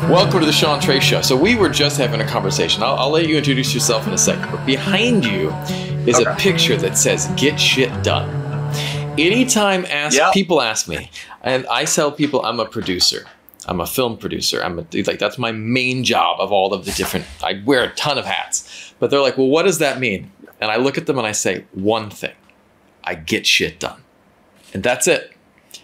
Welcome to the Sean Trey Show. So we were just having a conversation. I'll let you introduce yourself in a second. But behind you is a picture that says "Get shit done." Anytime people ask me, and I tell people I'm a producer. I'm a film producer. That's my main job of all of the different. I wear a ton of hats, but they're like, "Well, what does that mean?" And I look at them and I say, one thing: I get shit done, and that's it.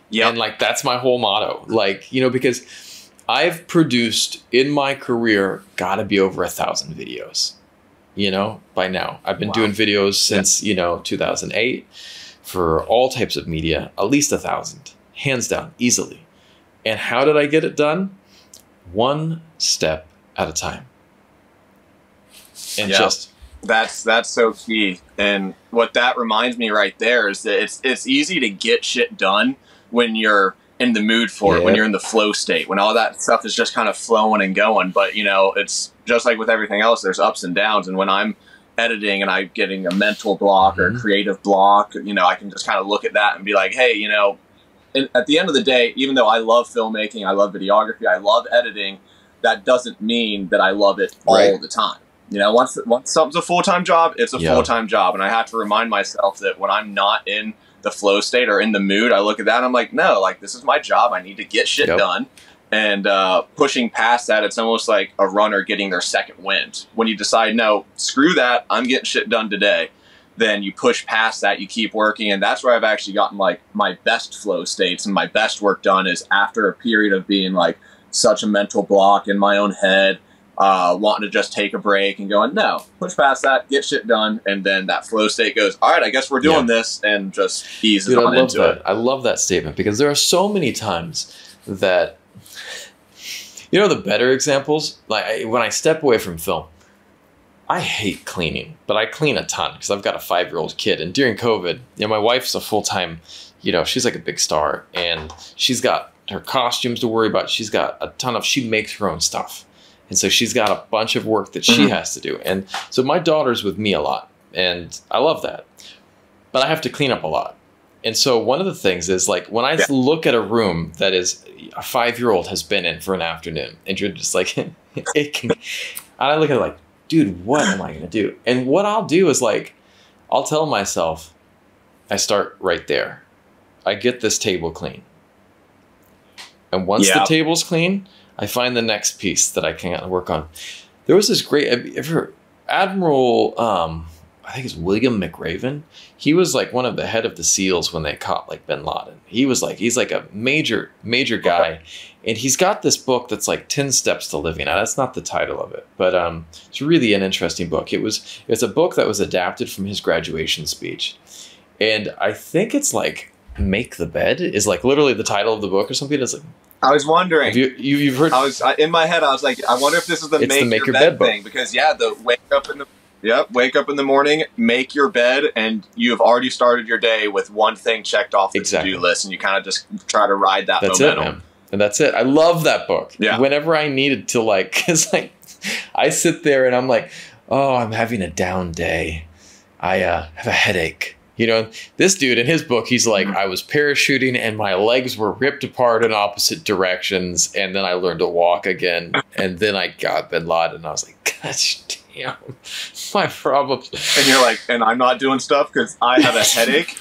Yeah, and like that's my whole motto. Like, you know, because I've produced in my career, gotta be over 1,000 videos, you know, by now. I've been doing videos since, 2008 for all types of media, at least 1,000, hands down, easily. And how did I get it done? One step at a time. And that's so key. And what that reminds me right there is that it's easy to get shit done when you're in the mood for it, when you're in the flow state, when all that stuff is just kind of flowing and going. But, it's just like with everything else, there's ups and downs. And when I'm editing and I'm getting a mental block or a creative block, I can just kind of look at that and be like, hey, at the end of the day, even though I love filmmaking, I love videography, I love editing, that doesn't mean that I love it all the time. Once something's a full-time job, it's a full-time job. And I have to remind myself that when I'm not in the flow state or in the mood, I look at that and I'm like, no, like this is my job. I need to get shit done. And pushing past that, it's almost like a runner getting their second wind. When you decide, no, screw that, I'm getting shit done today, then you push past that, you keep working. And that's where I've actually gotten like my best flow states and my best work done is after a period of being like such a mental block in my own head, wanting to just take a break and going, no, push past that, get shit done. And then that flow state goes, all right, I guess we're doing this, and just eases on into it. I love that statement because there are so many times that, the better examples, like when I step away from film, I hate cleaning, but I clean a ton because I've got a 5-year-old kid. And during COVID, my wife's a full-time, she's like a big star and she's got her costumes to worry about. She's got a ton of, she makes her own stuff. And so she's got a bunch of work that she has to do. And so my daughter's with me a lot, and I love that. But I have to clean up a lot. And so one of the things is like when I look at a room that is a 5-year-old has been in for an afternoon, and you're just like, and I look at it like, dude, what am I going to do? And what I'll do is like, I'll tell myself, I start right there. I get this table clean. And once the table's clean, I find the next piece that I can work on. There was this great Admiral, I think it's William McRaven. He was like one of the head of the SEALs when they caught like bin Laden. He's like a major guy. And he's got this book that's like 10 Steps to Living. Now, that's not the title of it, but it's really an interesting book. It's a book that was adapted from his graduation speech. And I think it's like Make the Bed is like literally the title of the book or something. It's like, I was wondering. You've heard? In my head. I was like, I wonder if this is the make your bed thing, because the wake up in the morning, make your bed, and you have already started your day with one thing checked off the to-do list, and you kind of just try to ride that momentum. That's it, man. And that's it. I love that book. Yeah. Whenever I needed to, like, because like, I sit there and I'm like, oh, I'm having a down day. I have a headache. This dude in his book, he's like, I was parachuting and my legs were ripped apart in opposite directions. And then I learned to walk again. And then I got bin Laden. And I was like, gosh damn, my problem. And you're like, and I'm not doing stuff because I have a headache.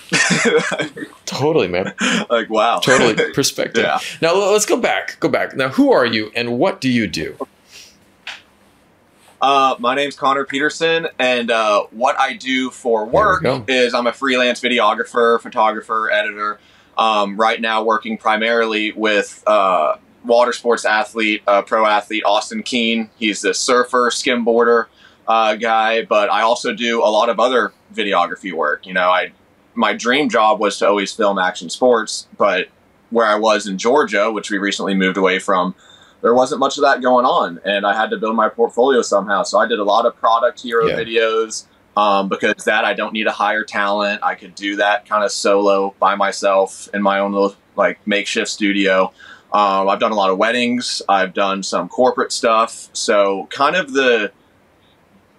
Totally, man. Like, wow. Totally. Perspective. Yeah. Now, let's go back. Now, who are you and what do you do? My name's Conner Peterson, and what I do for work is I'm a freelance videographer, photographer, editor. Right now working primarily with water sports athlete, pro athlete Austin Keene. He's a surfer, skimboarder guy, but I also do a lot of other videography work. My dream job was to always film action sports, but where I was in Georgia, which we recently moved away from, there wasn't much of that going on, and I had to build my portfolio somehow. So I did a lot of product hero videos because I don't need to hire talent. I could do that kind of solo by myself in my own little like makeshift studio. I've done a lot of weddings. I've done some corporate stuff. So kind of the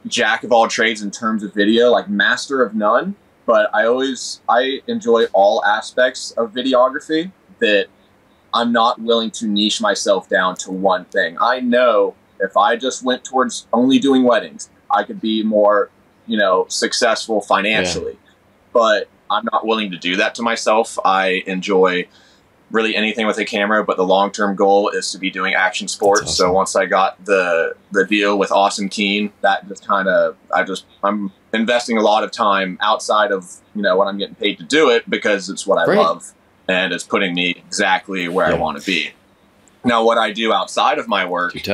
jack of all trades in terms of video, like master of none. But I enjoy all aspects of videography that I'm not willing to niche myself down to one thing. I know if I just went towards only doing weddings, I could be more, successful financially. Yeah. But I'm not willing to do that to myself. I enjoy really anything with a camera, but the long-term goal is to be doing action sports. Awesome. So once I got the deal with Awesome Keen, that just kind of, I'm investing a lot of time outside of, what I'm getting paid to do it, because it's what I love, and it's putting me exactly where I want to be. Now, what I do outside of my work is,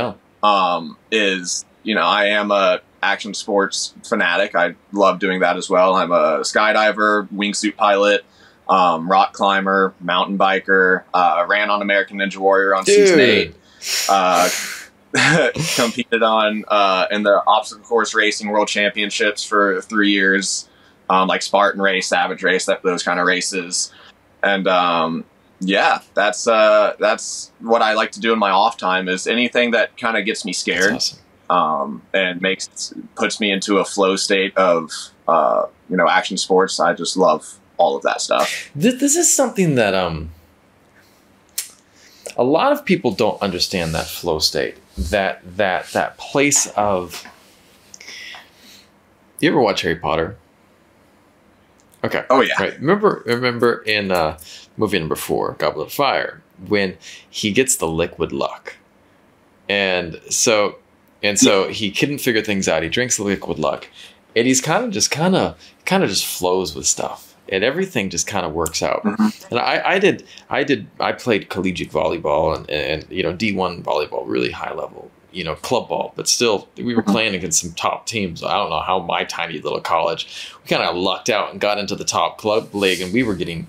I am a action sports fanatic. I love doing that as well. I'm a skydiver, wingsuit pilot, rock climber, mountain biker, ran on American Ninja Warrior on season 8, competed on in the obstacle course racing world championships for 3 years, like Spartan race, Savage race, those kind of races. And yeah, that's what I like to do in my off time, is anything that kind of gets me scared. That's awesome. And puts me into a flow state of action sports. I just love all of that stuff. This is something that a lot of people don't understand, that flow state, that place of. You ever watch Harry Potter? Okay. Oh yeah. Right. Remember in movie number 4, Goblet of Fire, when he gets the liquid luck, and so he couldn't figure things out. He drinks the liquid luck, and he's kind of just flows with stuff, and everything just kind of works out. Mm-hmm. And I played collegiate volleyball and D1 volleyball, really high level, club ball, but still we were playing against some top teams. I don't know how my tiny little college, we kind of lucked out and got into the top club league, and we were getting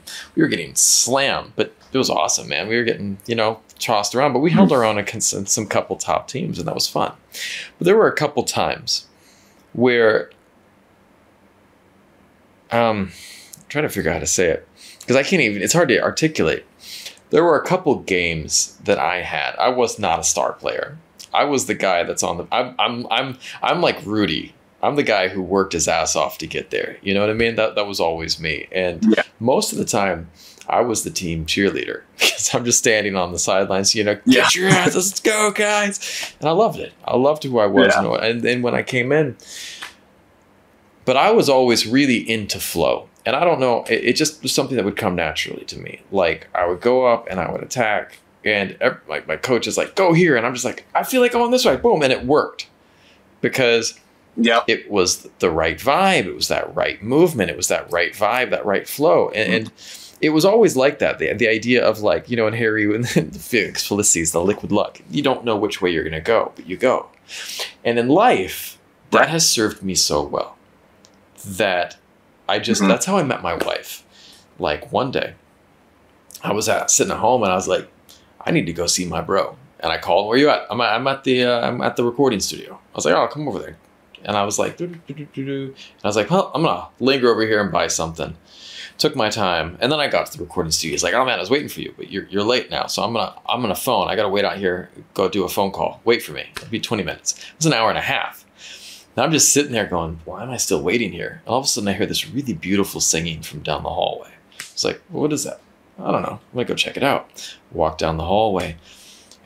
slammed, but it was awesome, man. We were getting, tossed around, but we held our own against some couple top teams, and that was fun. But there were a couple times where I'm trying to figure out how to say it, because it's hard to articulate. There were a couple games that I had. I was not a star player. I was the guy that's on the. I'm like Rudy. I'm the guy who worked his ass off to get there. You know what I mean? That was always me. And most of the time, I was the team cheerleader, because I'm just standing on the sidelines. Get your ass, let's go, guys. And I loved it. I loved who I was. Yeah. And then when I came in, but I was always really into flow. And I don't know, it just was something that would come naturally to me. Like, I would go up and I would attack. And my coach is like, go here. And I'm just like, I feel like I'm on this way. Boom. And it worked. Because it was the right vibe. It was that right movement. It was that right vibe, that right flow. And it was always like that. The idea of, like, in Harry and the Felix Felicis, the liquid luck. You don't know which way you're going to go, but you go. And in life, that has served me so well that I just, that's how I met my wife. Like, one day I was sitting at home and I was like, I need to go see my bro. And I called him, where you at? I'm at the recording studio. I was like, oh, come over there. And I was like, and I was like, well, I'm going to linger over here and buy something. Took my time. And then I got to the recording studio. He's like, oh man, I was waiting for you, but you're late now. So I'm gonna phone. I got to wait out here, go do a phone call. Wait for me. It'll be 20 minutes. It was an hour and a half. And I'm just sitting there going, why am I still waiting here? And all of a sudden I hear this really beautiful singing from down the hallway. It's like, well, what is that? I don't know. I'm going to go check it out. Walk down the hallway,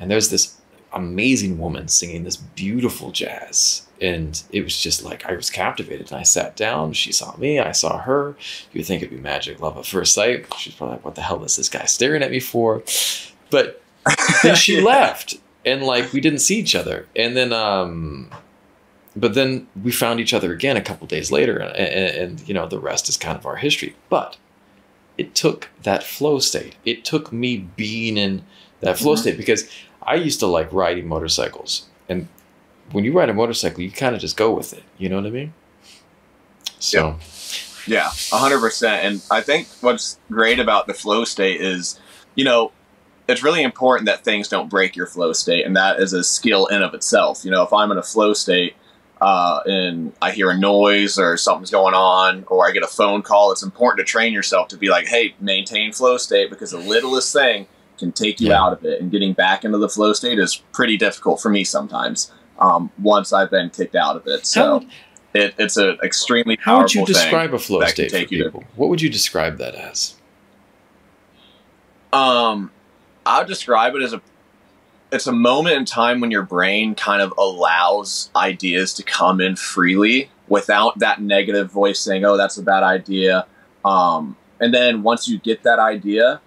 and there's this amazing woman singing this beautiful jazz. And it was just like, I was captivated. And I sat down. She saw me. I saw her. You would think it'd be magic, love at first sight. She's probably like, what the hell is this guy staring at me for? But then she left, and like, we didn't see each other. And then, but then we found each other again a couple days later. And the rest is kind of our history. But it took that flow state. It took me being in that flow state, because I used to like riding motorcycles. And when you ride a motorcycle, you kind of just go with it. You know what I mean? So, yeah, 100%. And I think what's great about the flow state is, it's really important that things don't break your flow state. And that is a skill in of itself. If I'm in a flow state, and I hear a noise or something's going on, or I get a phone call, it's important to train yourself to be like, hey, maintain flow state, because the littlest thing can take you out of it. And getting back into the flow state is pretty difficult for me sometimes, once I've been kicked out of it. So it's an extremely powerful thing. How would you describe a flow state for people? What would you describe that as? I would describe it as it's a moment in time when your brain kind of allows ideas to come in freely without that negative voice saying, oh, that's a bad idea. And then once you get that idea,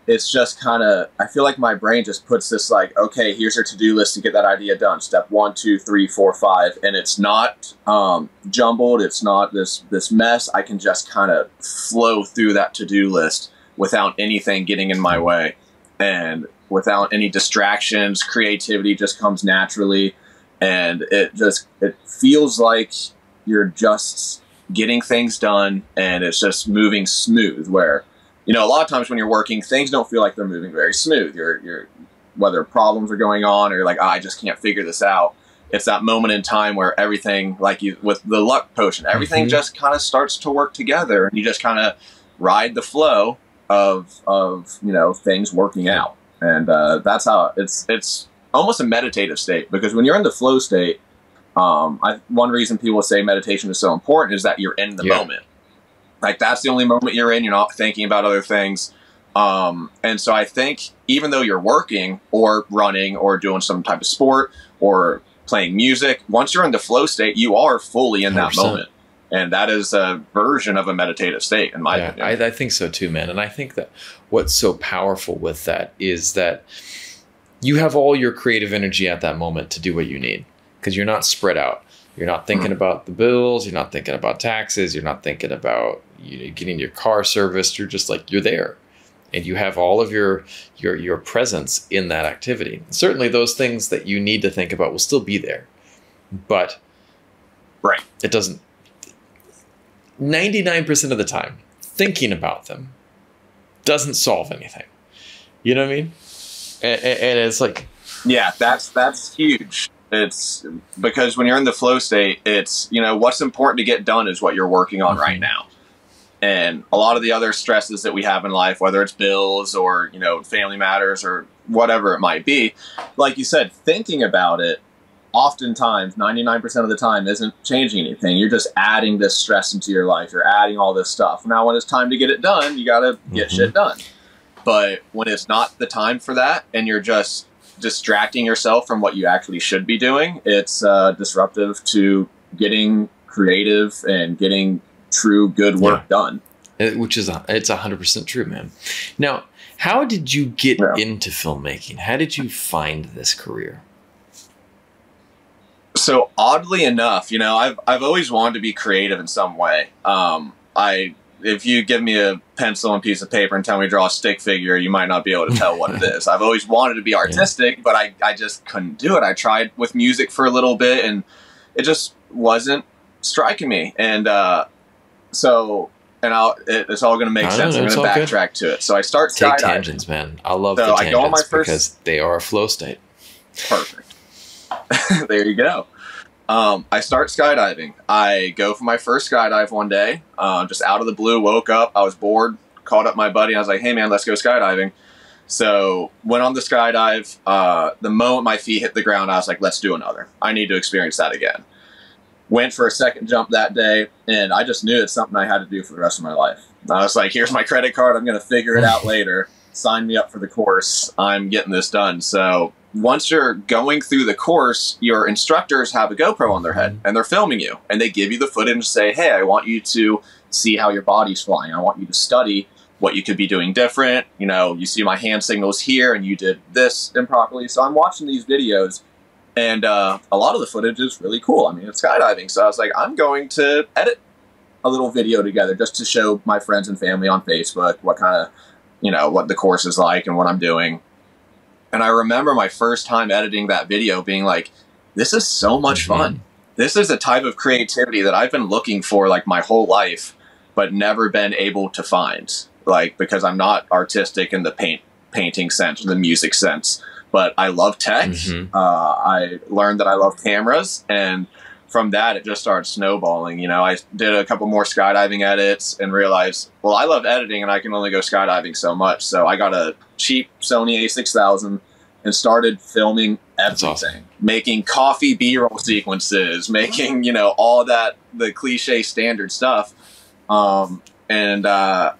it's just kind of, I feel like my brain just puts this like, okay, here's your to-do list to get that idea done. Step 1, 2, 3, 4, 5. And it's not jumbled. It's not this mess. I can just kind of flow through that to-do list without anything getting in my way. And without any distractions, creativity just comes naturally. And it feels like you're just getting things done and it's just moving smooth, where, you know, a lot of times when you're working, things don't feel like they're moving very smooth. You're whether problems are going on or you're like, oh, I just can't figure this out. It's that moment in time where everything, like you with the luck potion, everything just kind of starts to work together, and you just kind of ride the flow of you know, things working out. And that's how it's almost a meditative state, because when you're in the flow state, one reason people say meditation is so important is that you're in the moment. Like, that's the only moment you're in. You're not thinking about other things. And so I think even though you're working or running or doing some type of sport or playing music, once you're in the flow state, you are fully in that 100%. Moment. And that is a version of a meditative state, in my opinion. I think so too, man. And I think that what's so powerful with that is that you have all your creative energy at that moment to do what you need, because you're not spread out. You're not thinking about the bills. You're not thinking about taxes. You're not thinking about, you know, getting your car serviced. You're just like, you're there. And you have all of your presence in that activity. Certainly those things that you need to think about will still be there. But it doesn't, 99% of the time, thinking about them doesn't solve anything. You know what I mean? And it's like, yeah, that's huge. It's because when you're in the flow state, it's, you know, what's important to get done is what you're working on right now. And a lot of the other stresses that we have in life, whether it's bills or, you know, family matters or whatever it might be, like you said, thinking about it oftentimes 99% of the time isn't changing anything. You're just adding this stress into your life. You're adding all this stuff. Now, when it's time to get it done, you got to get shit done. But when it's not the time for that and you're just distracting yourself from what you actually should be doing, it's disruptive to getting creative and getting true good work done. Which is, it's 100% true, man. Now, how did you get into filmmaking? How did you find this career? So oddly enough, you know, I've always wanted to be creative in some way. If you give me a pencil and piece of paper and tell me to draw a stick figure, you might not be able to tell what it is. I've always wanted to be artistic, but I just couldn't do it. I tried with music for a little bit and it just wasn't striking me. And it's all going to make sense. I'm going to backtrack to it. So I start skydiving. Take tangents, man. I love the tangents, I go on my first, because they are a flow state. Perfect. There you go. I start skydiving. I go for my first skydive one day, just out of the blue, woke up, I was bored, called up my buddy, and I was like, hey man, let's go skydiving. So went on the skydive. The moment my feet hit the ground, I was like, let's do another. I need to experience that again. Went for a second jump that day, and I just knew it's something I had to do for the rest of my life. I was like, here's my credit card, I'm going to figure it out later. Sign me up for the course. I'm getting this done. So once you're going through the course, your instructors have a GoPro on their head and they're filming you, and they give you the footage and say, hey, I want you to see how your body's flying. I want you to study what you could be doing different. You know, you see my hand signals here and you did this improperly. So I'm watching these videos, and a lot of the footage is really cool. I mean, it's skydiving. So I was like, I'm going to edit a little video together just to show my friends and family on Facebook what kind of, you know, what the course is like and what I'm doing. And I remember my first time editing that video being like, this is so much fun. This is a type of creativity that I've been looking for like my whole life, but never been able to find, like, because I'm not artistic in the painting sense or the music sense, but I love tech. I learned that I love cameras, and from that, it just started snowballing. You know, I did a couple more skydiving edits and realized, well, I love editing and I can only go skydiving so much. So I got a cheap Sony A6000 and started filming everything. Awesome. Making coffee B-roll sequences, making, you know, all that, the cliche standard stuff. and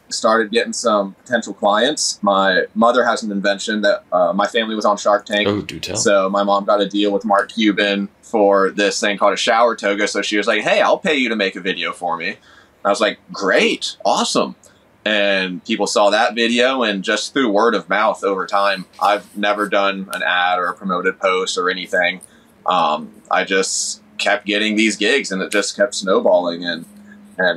started getting some potential clients. My mother has an invention that my family was on Shark Tank. Oh, do tell. So my mom got a deal with Mark Cuban for this thing called a shower toga. So she was like, hey, I'll pay you to make a video for me. And I was like, great, awesome. And people saw that video, and just through word of mouth over time, I've never done an ad or a promoted post or anything. I just kept getting these gigs, and it just kept snowballing. And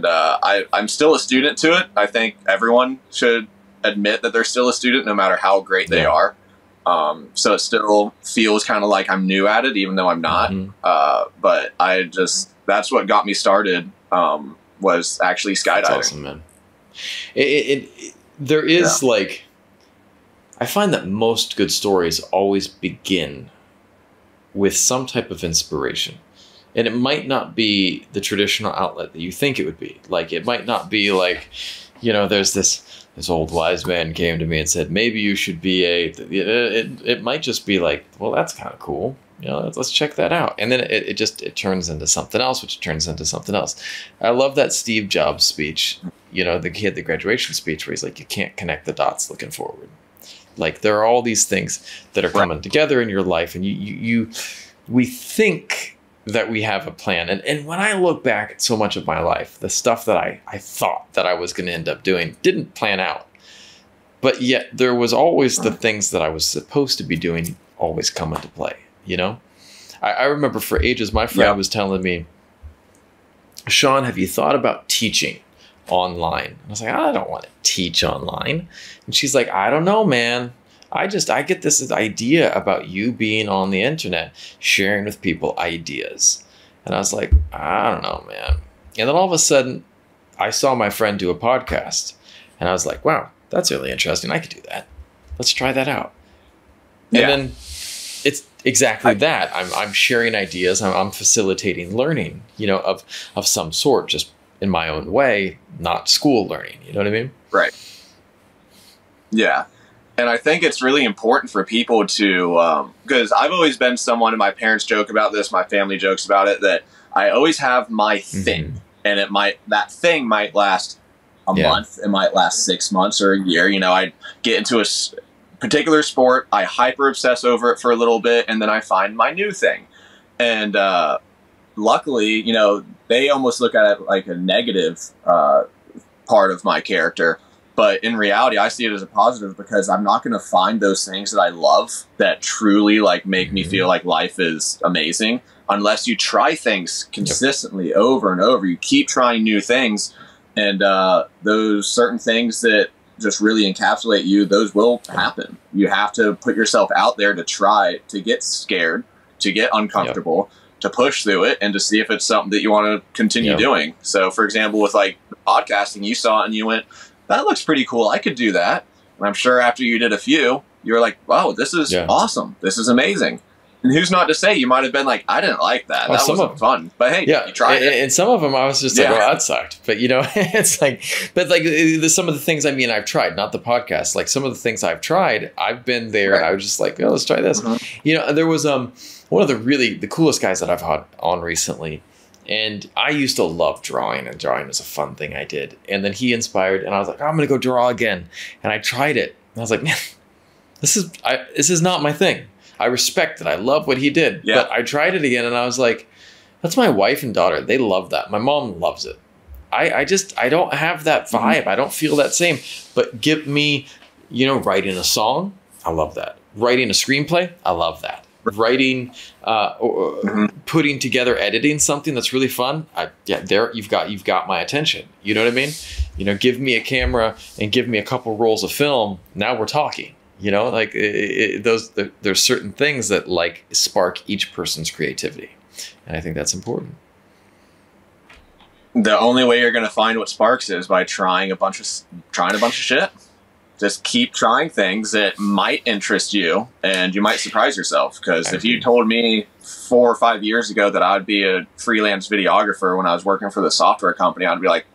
I'm still a student to it. I think everyone should admit that they're still a student, no matter how great they are. So it still feels kind of like I'm new at it, even though I'm not. But that's what got me started, was actually skydiving. That's awesome, man. There is like, I find that most good stories always begin with some type of inspiration. And it might not be the traditional outlet that you think it would be. Like, it might not be like, you know, there's this old wise man came to me and said, maybe you should be it might just be like, well, that's kind of cool. You know, let's check that out. And then it turns into something else, which turns into something else. I love that Steve Jobs speech. You know, he had the graduation speech where he's like, you can't connect the dots looking forward. Like, there are all these things that are coming together in your life, and we think that we have a plan. And when I look back at so much of my life, the stuff that I thought that I was going to end up doing didn't plan out. But yet there was always the things that I was supposed to be doing always come into play, you know? I remember for ages, my friend was telling me, Sean, have you thought about teaching online? I was like, I don't want to teach online. And she's like, I don't know, man. I get this idea about you being on the internet, sharing with people ideas. And I was like, I don't know, man. And then all of a sudden, I saw my friend do a podcast. And I was like, wow, that's really interesting. I could do that. Let's try that out. And then it's exactly that. I'm sharing ideas. I'm facilitating learning, you know, of some sort, just in my own way, not school learning. You know what I mean? Right. Yeah. And I think it's really important for people to, because I've always been someone, and my parents joke about this, my family jokes about it, that I always have my thing, and that thing might last a month, it might last 6 months or a year. You know, I get into a particular sport, I hyper obsess over it for a little bit, and then I find my new thing. And luckily, you know, they almost look at it like a negative part of my character. But in reality, I see it as a positive, because I'm not going to find those things that I love that truly like make me feel like life is amazing unless you try things consistently over and over. You keep trying new things, and those certain things that just really encapsulate you, those will happen. You have to put yourself out there to try, to get scared, to get uncomfortable, to push through it, and to see if it's something that you want to continue doing. So, for example, with like podcasting, you saw it and you went, that looks pretty cool. I could do that. And I'm sure after you did a few, you were like, wow, this is awesome. This is amazing. And who's not to say you might have been like, I didn't like that. That wasn't fun. But hey, you tried it. And some of them I was just like, oh, that sucked. But, you know, it's like, but like some of the things, I mean, I've tried, not the podcast. Like some of the things I've tried, I've been there and I was just like, oh, let's try this. You know, and there was one of the coolest guys that I've had on recently. And I used to love drawing, and drawing was a fun thing I did. And then he inspired, and I was like, oh, I'm going to go draw again. And I tried it. And I was like, man, this is not my thing. I respect it. I love what he did. But I tried it again, and I was like, that's my wife and daughter. They love that. My mom loves it. I don't have that vibe. I don't feel that same. But give me, you know, writing a song. I love that. Writing a screenplay. I love that. Writing, putting together, editing something that's really fun. There you've got my attention. You know what I mean? You know, give me a camera and give me a couple rolls of film. Now we're talking. You know, like there's certain things that like spark each person's creativity, and I think that's important. The only way you're going to find what sparks is by trying a bunch of shit. Just keep trying things that might interest you, and you might surprise yourself. Because if you told me 4 or 5 years ago that I'd be a freelance videographer when I was working for the software company, I'd be like,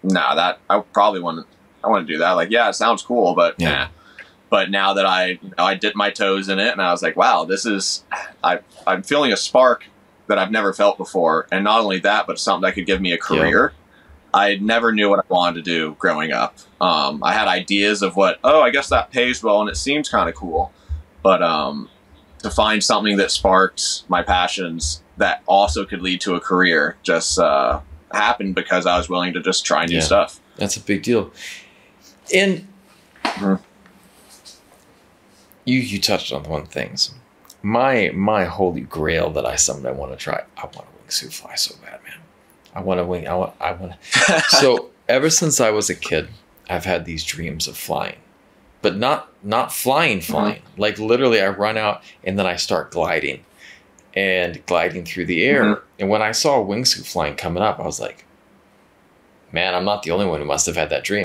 nah, that I probably wouldn't. I want to do that. Like, yeah, it sounds cool, but nah. But now that I dipped my toes in it, and I was like, wow, this is, I'm feeling a spark that I've never felt before. And not only that, but something that could give me a career. I never knew what I wanted to do growing up. I had ideas of what, oh, I guess that pays well and it seems kind of cool. But to find something that sparked my passions that also could lead to a career just happened because I was willing to just try new stuff. That's a big deal. And you touched on one thing. My holy grail that I someday want to try, I want to wingsuit fly so bad, man. I want to wing. I want. So ever since I was a kid, I've had these dreams of flying, but not flying. Like literally, I run out and then I start gliding through the air. And when I saw a wingsuit flying coming up, I was like, man, I'm not the only one who must have had that dream.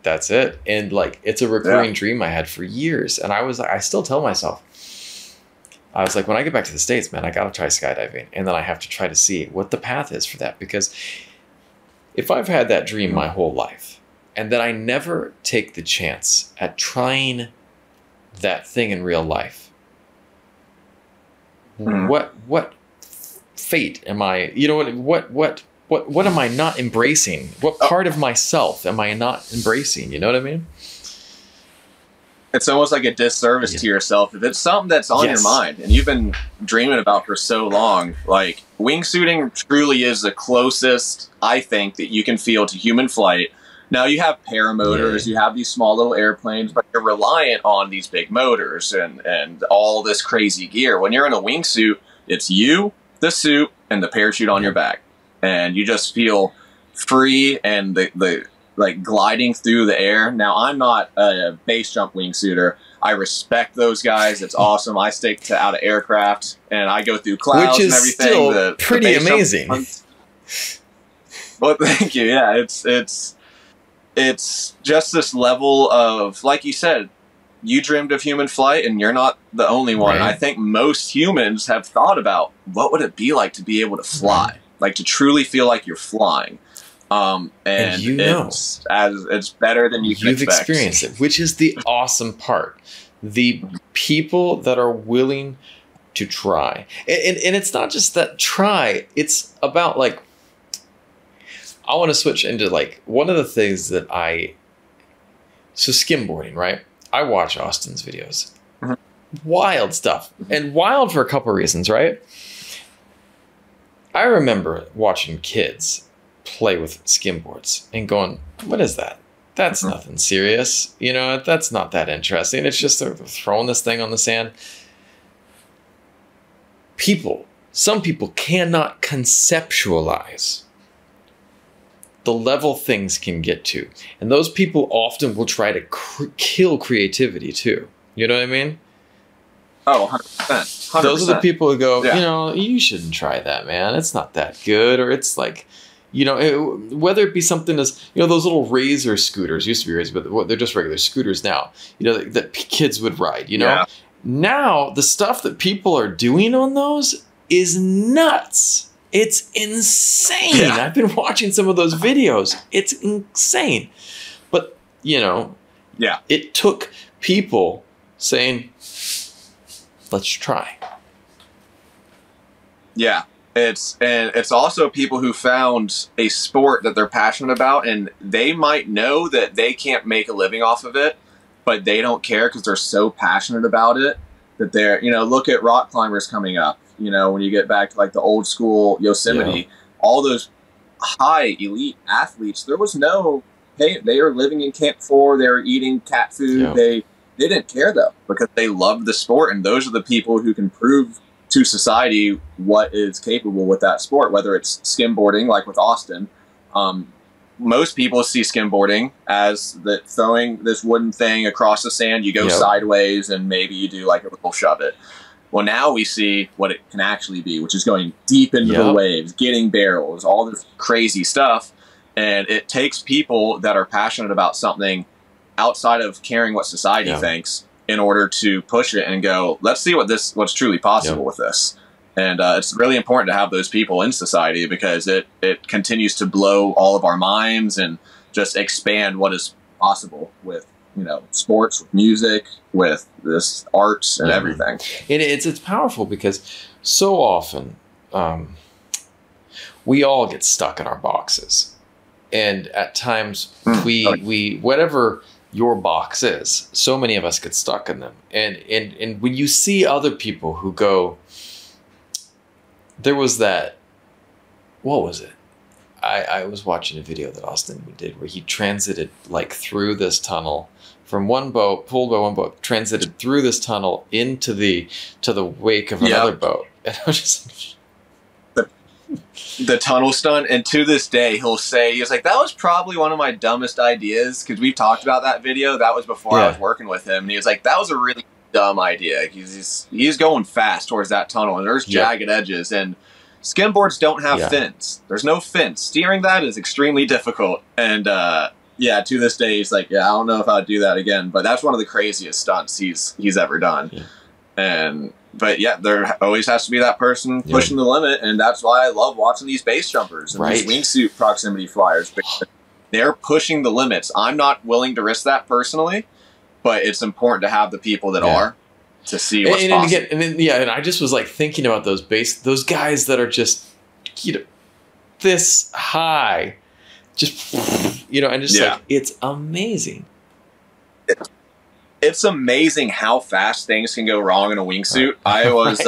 That's it. And like, it's a recurring dream I had for years. And I still tell myself, I was like, when I get back to the States, man, I got to try skydiving. And then I have to try to see what the path is for that. Because if I've had that dream my whole life and then I never take the chance at trying that thing in real life, what fate am I, what am I not embracing? What part of myself am I not embracing? You know what I mean? It's almost like a disservice to yourself if it's something that's on your mind and you've been dreaming about for so long. Like, wingsuiting truly is the closest, I think, that you can feel to human flight. Now, you have paramotors, you have these small little airplanes, but you're reliant on these big motors and all this crazy gear. When you're in a wingsuit, it's you, the suit, and the parachute on your back. And you just feel free and the like gliding through the air. Now, I'm not a base jump wingsuiter. I respect those guys. It's awesome. I stick to out of aircraft and I go through clouds and everything. Still pretty amazing. Well, thank you. Yeah, it's just this level of, like you said, you dreamed of human flight and you're not the only one. Right. I think most humans have thought about what would it be like to be able to fly, like to truly feel like you're flying. And it's better than you've experienced it, which is the awesome part. The people that are willing to try, and it's not just that try. It's about like, I want to switch into like one of the things that so skimboarding, right? I watch Austin's videos, wild stuff, and wild for a couple of reasons, right? I remember watching kids play with skimboards and going, what is that? That's nothing serious. You know, that's not that interesting. It's just they're throwing this thing on the sand. Some people cannot conceptualize the level things can get to. And those people often will try to kill creativity too. You know what I mean? Oh, 100%. Those are the people who go, you know, you shouldn't try that, man. It's not that good. Or it's like, you know, whether it be something as, you know, those little razor scooters used to be razor, but they're just regular scooters now, you know, that kids would ride, you know. Yeah. Now, the stuff that people are doing on those is nuts. It's insane. Yeah. I've been watching some of those videos. It's insane. But, you know, it took people saying, let's try. Yeah. It's also people who found a sport that they're passionate about, and they might know that they can't make a living off of it, but they don't care because they're so passionate about it that they're, you know, look at rock climbers coming up. You know, when you get back to like the old school Yosemite, all those high elite athletes, there was no, hey, they are living in Camp 4, they were eating cat food. They didn't care though, because they loved the sport, and those are the people who can prove to society what is capable with that sport, whether it's skimboarding, like with Austin. Most people see skimboarding as the throwing this wooden thing across the sand, you go sideways, and maybe you do like a little shove it. Well, now we see what it can actually be, which is going deep into the waves, getting barrels, all this crazy stuff. And it takes people that are passionate about something outside of caring what society thinks in order to push it and go, let's see what's truly possible with this. And it's really important to have those people in society, because it continues to blow all of our minds and just expand what is possible with, you know, sports, with music, with this arts and everything. It's powerful, because so often we all get stuck in our boxes. And at times we whatever your box is, so many of us get stuck in them. And when you see other people who go, there was that, what was it? I was watching a video that Austin did where he transited like through this tunnel from one boat, pulled by one boat, transited through this tunnel into the wake of another boat. And I was just the tunnel stunt, and to this day he'll say, he was like, that was probably one of my dumbest ideas, because we've talked about that video. That was before I was working with him, and he was like, that was a really dumb idea. He's going fast towards that tunnel, and there's jagged edges, and skimboards don't have fins. There's no fins. Steering that is extremely difficult. And yeah, to this day, he's like, yeah, I don't know if I'd do that again. But that's one of the craziest stunts he's ever done. But yeah, there always has to be that person pushing the limit. And that's why I love watching these base jumpers and these wingsuit proximity flyers. They're pushing the limits. I'm not willing to risk that personally, but it's important to have the people that are, to see what's possible. And I just was like thinking about those guys that are just, this high, just, and just like, it's amazing. It's amazing how fast things can go wrong in a wingsuit. I was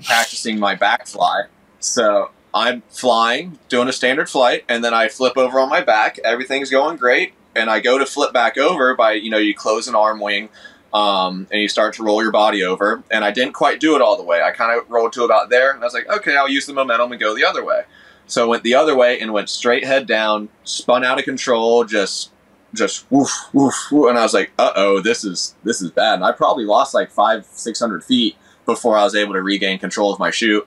practicing my back fly. So I'm flying, doing a standard flight, and then I flip over on my back. Everything's going great. And I go to flip back over by, you close an arm wing, and you start to roll your body over. And I didn't quite do it all the way. I kind of rolled to about there, and I was like, okay, I'll use the momentum and go the other way. So I went the other way and went straight head down, spun out of control, just woof, woof, woof. And I was like, uh-oh, this is bad. And I probably lost like 500-600 feet before I was able to regain control of my chute.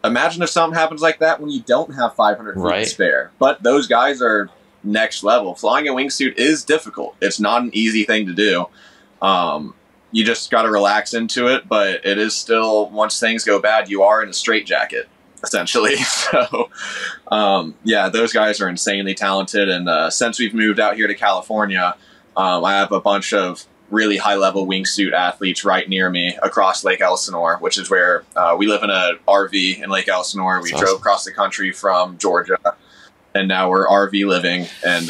Imagine if something happens like that when you don't have 500 feet to spare. But those guys are next level. Flying a wingsuit is difficult. It's not an easy thing to do. You just got to relax into it, but it is still, once things go bad, you are in a straitjacket, essentially. So, yeah, those guys are insanely talented. And since we've moved out here to California, I have a bunch of really high-level wingsuit athletes right near me across Lake Elsinore, which is where we live in an RV in Lake Elsinore. We drove across the country from Georgia, and now we're RV living, and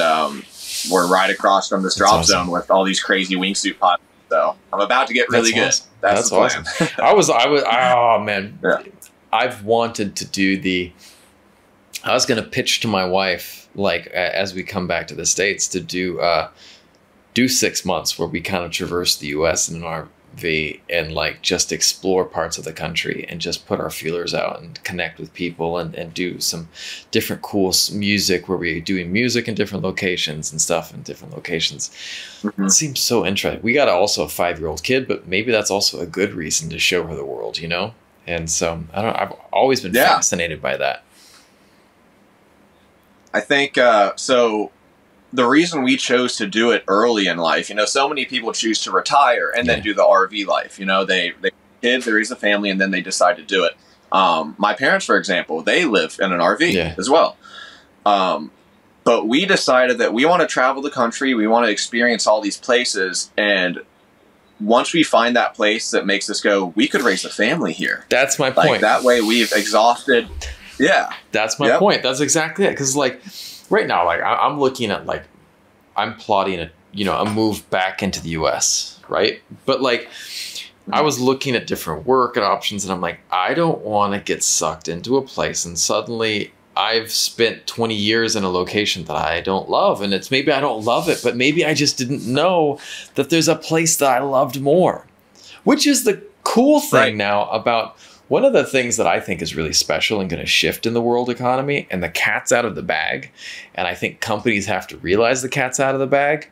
we're right across from this drop zone with all these crazy wingsuit pilots. So I'm about to get really good. That's awesome. I was, oh man, I've wanted to do I was going to pitch to my wife, like, as we come back to the States, to do 6 months where we kind of traverse the US in an RV and like just explore parts of the country and just put our feelers out and connect with people and do some different cool music where we're doing music in different locations and stuff in different locations. It seems so interesting. We got also a 5-year-old kid, but maybe that's also a good reason to show her the world, And so I've always been fascinated by that. I think, so the reason we chose to do it early in life, so many people choose to retire and then do the RV life. They kids, they raise a family, and then they decide to do it. My parents, for example, they live in an RV as well. But we decided that we want to travel the country. We want to experience all these places. And once we find that place that makes us go, we could raise a family here. That's my point. That way we've exhausted. Yeah. That's my point. That's exactly it. Because like right now, like I'm looking at like, I'm plotting a move back into the US, right? But like I was looking at different work and options, and I'm like, I don't want to get sucked into a place and suddenly I've spent 20 years in a location that I don't love. And it's maybe I don't love it, but maybe I just didn't know that there's a place that I loved more, which is the cool thing now about one of the things that I think is really special and going to shift in the world economy, and the cat's out of the bag. And I think companies have to realize the cat's out of the bag.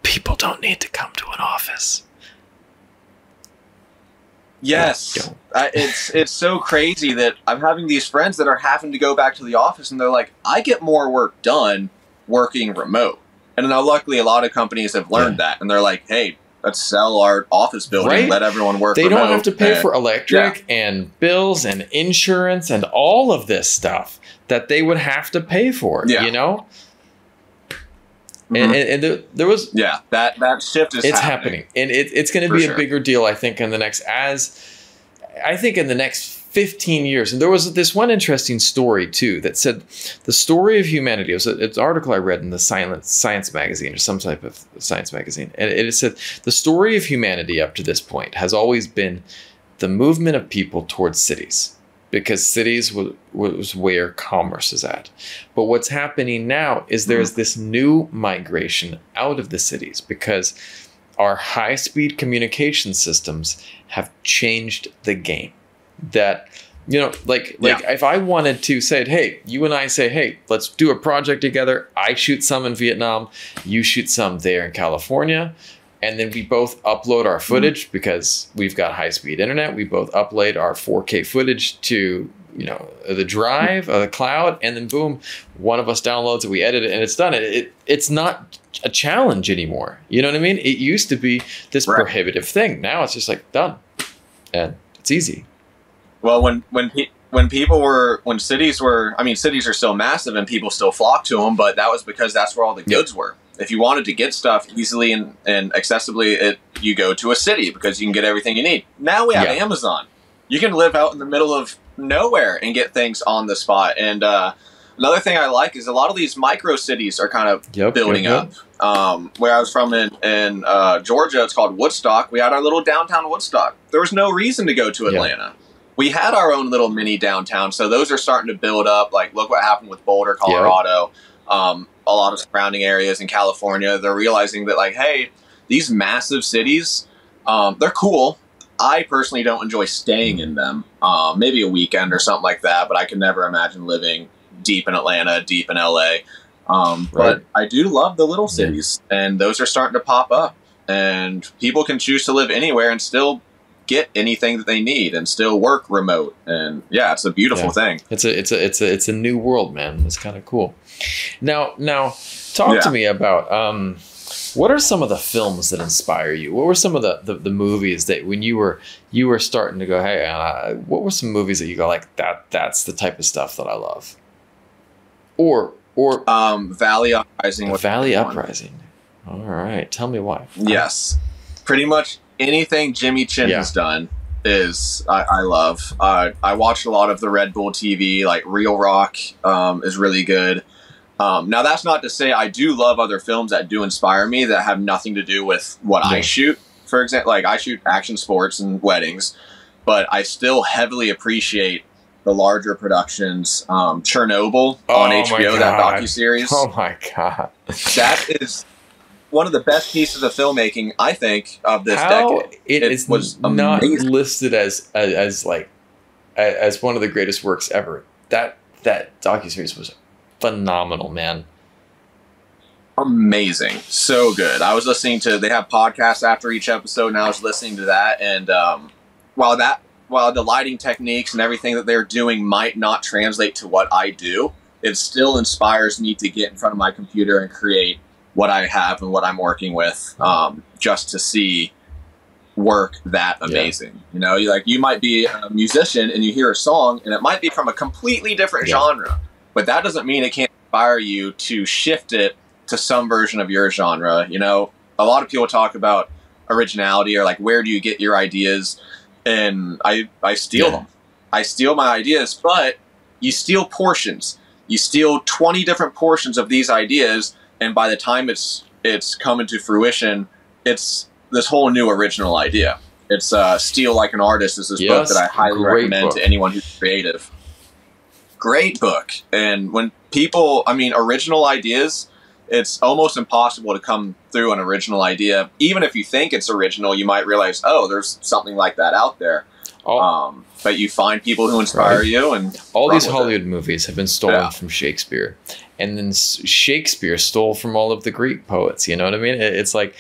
People don't need to come to an office. Yes. It's so crazy that I'm having these friends that are having to go back to the office, and they're like, I get more work done working remote. And now luckily a lot of companies have learned that, and they're like, hey, let's sell our office building, let everyone work remote. They don't have to pay for electric and bills and insurance and all of this stuff that they would have to pay for, And there was that shift is happening. And it's going to be a bigger deal, I think, in the next 15 years. And there was this one interesting story too that said the story of humanity. It was an article I read in the Science magazine or some type of science magazine. And it said the story of humanity up to this point has always been the movement of people towards cities, because cities was where commerce is at. But what's happening now is there's this new migration out of the cities because our high-speed communication systems have changed the game. That, you know, like if I wanted to say, hey, you and I say, hey, let's do a project together. I shoot some in Vietnam, you shoot some there in California. And then we both upload our footage because we've got high-speed internet. We both upload our 4K footage to, you know, the drive or the cloud, and then boom, one of us downloads it, we edit it, and it's done. It's not a challenge anymore. You know what I mean? It used to be this prohibitive thing. Now it's just like done, and it's easy. Well, when cities were, I mean, cities are still massive and people still flock to them, but that was because that's where all the goods were. If you wanted to get stuff easily and accessibly, you go to a city because you can get everything you need. Now we have Amazon. You can live out in the middle of nowhere and get things on the spot. And another thing I like is a lot of these micro cities are kind of building up. Where I was from in Georgia, it's called Woodstock. We had our little downtown Woodstock. There was no reason to go to Atlanta. We had our own little mini downtown, so those are starting to build up. Like, look what happened with Boulder, Colorado. A lot of surrounding areas in California. They're realizing that, like, hey, these massive cities, they're cool. I personally don't enjoy staying in them. Maybe a weekend or something like that, but I could never imagine living deep in Atlanta, deep in LA. But I do love the little cities, and those are starting to pop up. And people can choose to live anywhere and still get anything that they need and still work remote. And yeah, it's a beautiful thing. It's a new world, man. It's kind of cool. Now talk to me about what are some of the films that inspire you? What were some of the movies that when you were starting to go, hey, what were some movies that you go like that's the type of stuff that I love? Or Valley Uprising. Valley Uprising. All right, tell me why. Yes, pretty much anything Jimmy Chin has done is I love. I watched a lot of the Red Bull TV, like Real Rock is really good. Now that's not to say I do love other films that do inspire me that have nothing to do with what I shoot. For example, like I shoot action sports and weddings, but I still heavily appreciate the larger productions. Chernobyl on HBO, that docuseries. Oh my God. That is one of the best pieces of filmmaking, I think, of this decade. It was not listed as one of the greatest works ever. That docuseries was phenomenal, man. Amazing. So good. I was listening to, they have podcasts after each episode, and I was listening to that. And while the lighting techniques and everything that they're doing might not translate to what I do, it still inspires me to get in front of my computer and create what I have and what I'm working with, just to see work that amazing. You know, you might be a musician and you hear a song and it might be from a completely different genre, but that doesn't mean it can't inspire you to shift it to some version of your genre. You know, a lot of people talk about originality or like, where do you get your ideas? And I steal them. I steal my ideas, but you steal portions. You steal 20 different portions of these ideas, and by the time it's coming to fruition, it's this whole new original idea. It's Steal Like an Artist is this book that I highly recommend to anyone who's creative. Great book. And when people, I mean, original ideas, it's almost impossible to come through an original idea. Even if you think it's original, you might realize, oh, there's something like that out there. But you find people who inspire you, and all these Hollywood movies have been stolen from Shakespeare, and then Shakespeare stole from all of the Greek poets. You know what I mean? It's like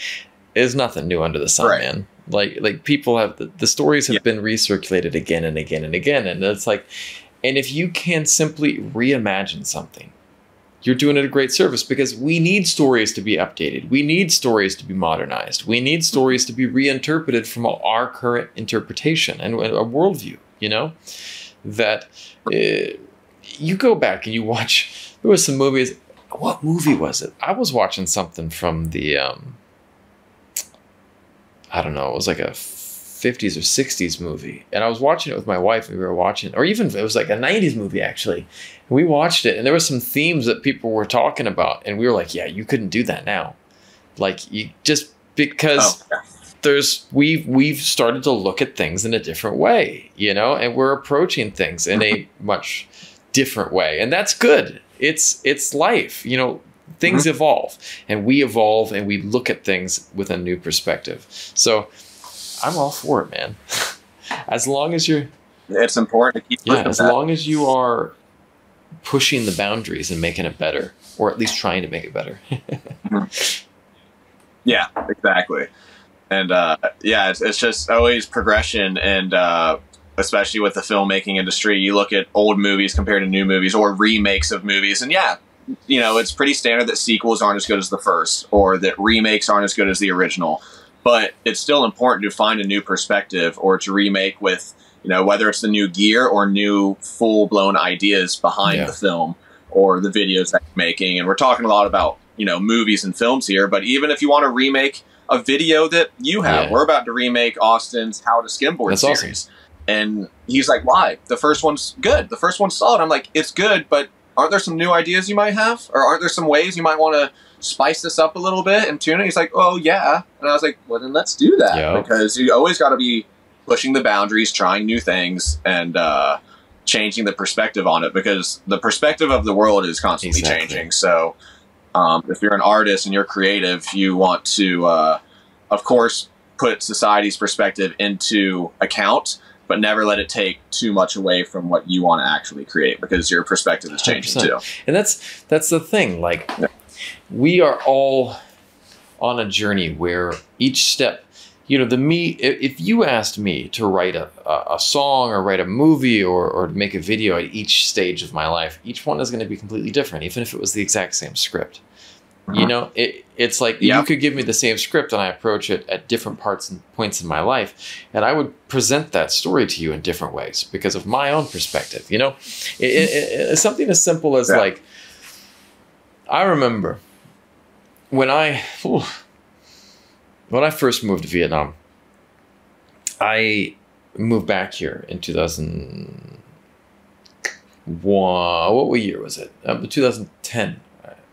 it's nothing new under the sun, man. Like people have the stories have been recirculated again and again and again, and it's like, and if you can simply reimagine something, you're doing it a great service, because we need stories to be updated. We need stories to be modernized. We need stories to be reinterpreted from our current interpretation and a worldview, you know? That you go back and you watch, there was some movies. What movie was it? I was watching something from the, I don't know, it was like a 50s or 60s movie, and I was watching it with my wife, and we were watching, or even it was like a 90s movie actually, and we watched it, and there were some themes that people were talking about, and we were like, yeah, you couldn't do that now, like you just because we've started to look at things in a different way, you know, and we're approaching things in a much different way, and that's good. It's life, you know. Things evolve, and we look at things with a new perspective. So I'm all for it, man. As long as you're... It's important to keep pushing as long as you are pushing the boundaries and making it better, or at least trying to make it better. Yeah, exactly. And it's just always progression, and especially with the filmmaking industry, you look at old movies compared to new movies or remakes of movies, and you know, it's pretty standard that sequels aren't as good as the first, or that remakes aren't as good as the original. But it's still important to find a new perspective, or to remake with, you know, whether it's the new gear or new full-blown ideas behind the film or the videos that you're making. And we're talking a lot about, you know, movies and films here, but even if you want to remake a video that you have, we're about to remake Austin's How to Skimboard series. Awesome. And he's like, why? The first one's good. The first one's solid. I'm like, it's good, but aren't there some new ideas you might have? Or aren't there some ways you might want to spice this up a little bit and tune it? He's like, oh, yeah. And I was like, well, then let's do that. Because you always got to be pushing the boundaries, trying new things, and changing the perspective on it. Because the perspective of the world is constantly changing. So if you're an artist and you're creative, you want to, of course, put society's perspective into account, but never let it take too much away from what you want to actually create, because your perspective is changing 100%. Too. And that's the thing. Like, we are all on a journey where each step, you know, if you asked me to write a song or write a movie or make a video at each stage of my life, each one is going to be completely different, even if it was the exact same script. You know, it's like you could give me the same script and I approach it at different parts and points in my life, and I would present that story to you in different ways because of my own perspective. You know, it's something as simple as like, I remember when I first moved to Vietnam, I moved back here in 2001. What year was it? 2010.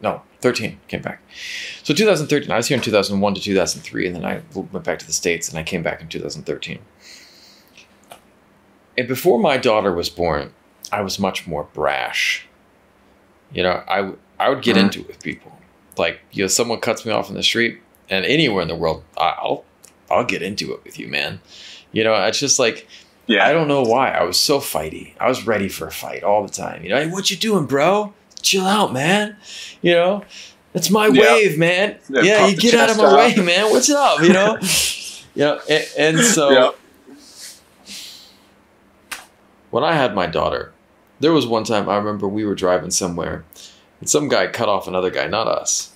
No, 13 came back. So 2013, I was here in 2001 to 2003, and then I went back to the States, and I came back in 2013. And before my daughter was born, I was much more brash. You know, I would get into it with people. Like, you know, someone cuts me off in the street, and anywhere in the world, I'll get into it with you, man. You know, it's just like, I don't know why. I was so fighty. I was ready for a fight all the time. You know, hey, what you doing, bro? Chill out, man. You know, it's my wave, man. Yeah, you get out of my way, man. What's up? You know, and so when I had my daughter, there was one time I remember we were driving somewhere, and some guy cut off another guy, not us.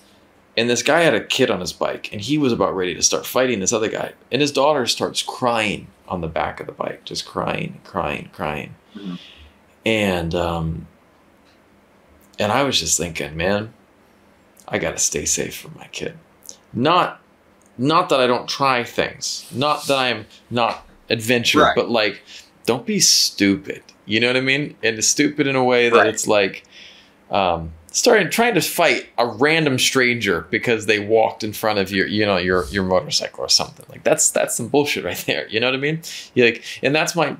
And this guy had a kid on his bike, and he was about ready to start fighting this other guy. And his daughter starts crying on the back of the bike, just crying. Mm-hmm. And I was just thinking, man, I got to stay safe for my kid. Not that I don't try things. Not that I'm not adventurous, but like, don't be stupid. You know what I mean? And it's stupid in a way that it's like trying to fight a random stranger because they walked in front of your motorcycle or something. Like, that's some bullshit right there. You know what I mean? You're like, and that's my...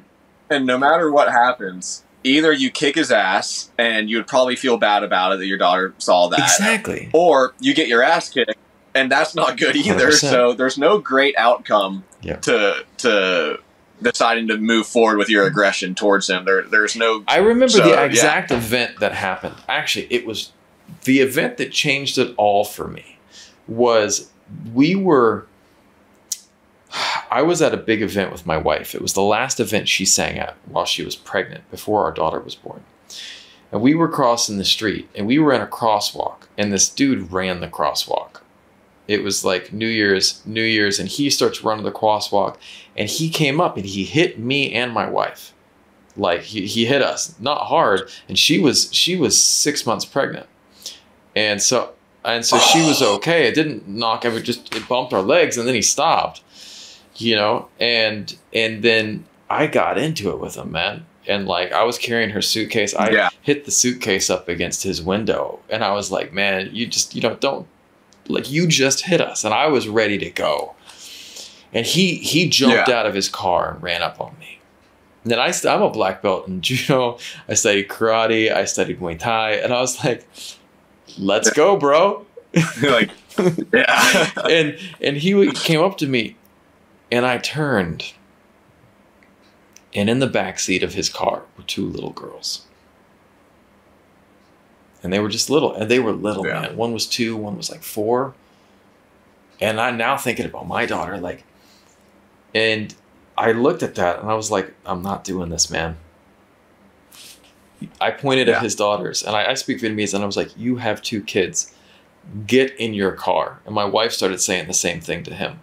And no matter what happens, either you kick his ass and you would probably feel bad about it that your daughter saw that. Exactly. Or you get your ass kicked, and that's not good either. 100%. So there's no great outcome to deciding to move forward with your aggression towards him. There's no... I remember the exact event that happened. Actually, it was the event that changed it all for me. I was at a big event with my wife. It was the last event she sang at while she was pregnant, before our daughter was born. And we were crossing the street, and we were in a crosswalk, and this dude ran the crosswalk. It was like New Year's, and he starts running the crosswalk, and he came up and he hit me and my wife. Like, he hit us, not hard, and she was 6 months pregnant. And so she was okay. It didn't knock, it bumped our legs, and then he stopped. you know, and then I got into it with him, man. And like, I was carrying her suitcase. I hit the suitcase up against his window, and I was like, man, you just, you know, don't, like, you just hit us. And I was ready to go. And he jumped out of his car and ran up on me. And then I'm a black belt in judo. I studied karate. I studied Muay Thai. And I was like, let's go, bro. Like, yeah. and he came up to me, and I turned. And in the back seat of his car were 2 little girls. And they were just little. And they were little, man. One was 2, one was like 4. And I'm now thinking about my daughter, like, and I looked at that and I was like, I'm not doing this, man. I pointed at his daughters, and I speak Vietnamese, and I was like, you have 2 kids. Get in your car. And my wife started saying the same thing to him.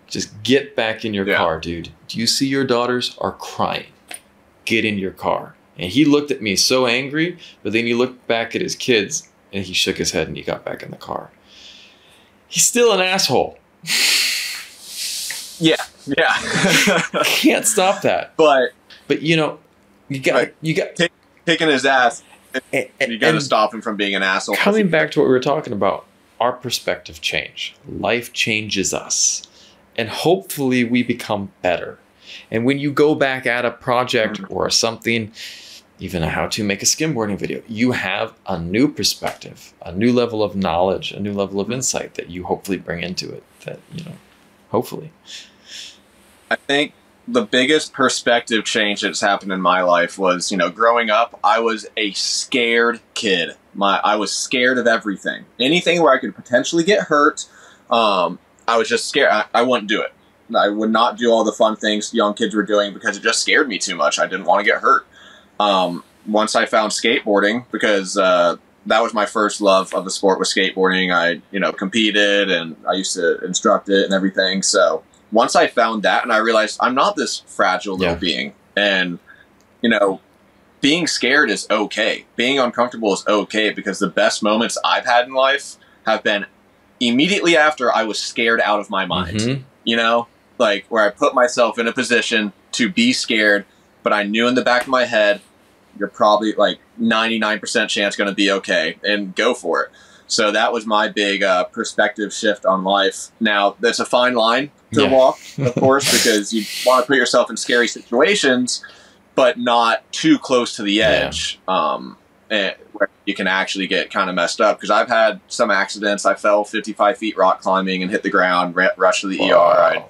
Just get back in your car, dude. Do you see your daughters are crying? Get in your car. And he looked at me so angry, but then he looked back at his kids, and he shook his head, and he got back in the car. He's still an asshole. Yeah. Can't stop that. But you know, you got kicking his ass. You got to stop him from being an asshole. Coming back to what we were talking about, our perspective change. Life changes us. And hopefully we become better. And when you go back at a project or something, even how to make a skimboarding video, you have a new perspective, a new level of knowledge, a new level of insight that you hopefully bring into it. That, you know, hopefully. I think the biggest perspective change that's happened in my life was, you know, growing up, I was a scared kid. I was scared of everything. Anything where I could potentially get hurt, I was just scared. I wouldn't do it. I would not do all the fun things young kids were doing because it just scared me too much. I didn't want to get hurt. Once I found skateboarding, because that was my first love of the sport, was skateboarding. I, you know, competed, and I used to instruct it and everything. So once I found that, and I realized I'm not this fragile little being, and, you know, being scared is okay. Being uncomfortable is okay, because the best moments I've had in life have been immediately after I was scared out of my mind, you know, like where I put myself in a position to be scared, but I knew in the back of my head, you're probably like 99% chance going to be okay, and go for it. So that was my big perspective shift on life. Now, that's a fine line to walk, of course, because you want to put yourself in scary situations, but not too close to the edge. And where you can actually get kind of messed up. Because I've had some accidents. I fell 55 feet rock climbing and hit the ground, rushed to the ER. I,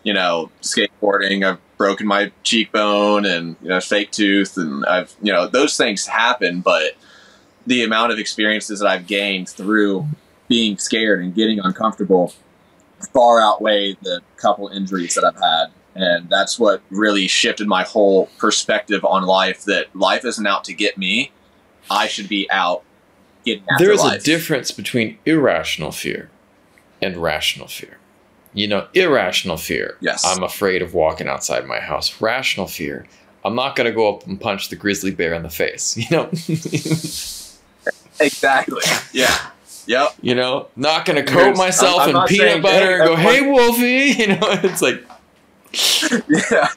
you know, skateboarding, I've broken my cheekbone and, you know, fake tooth. And I've, you know, those things happen. But the amount of experiences that I've gained through being scared and getting uncomfortable far outweigh the couple injuries that I've had. And that's what really shifted my whole perspective on life, that life isn't out to get me. I should be out getting after life. There's a difference between irrational fear and rational fear. You know, irrational fear. Yes. I'm afraid of walking outside my house. Rational fear. I'm not going to go up and punch the grizzly bear in the face. You know? Exactly. Yeah. Yep. You know, not going to coat myself in peanut butter and go, hey, Wolfie. You know, it's like. Yeah.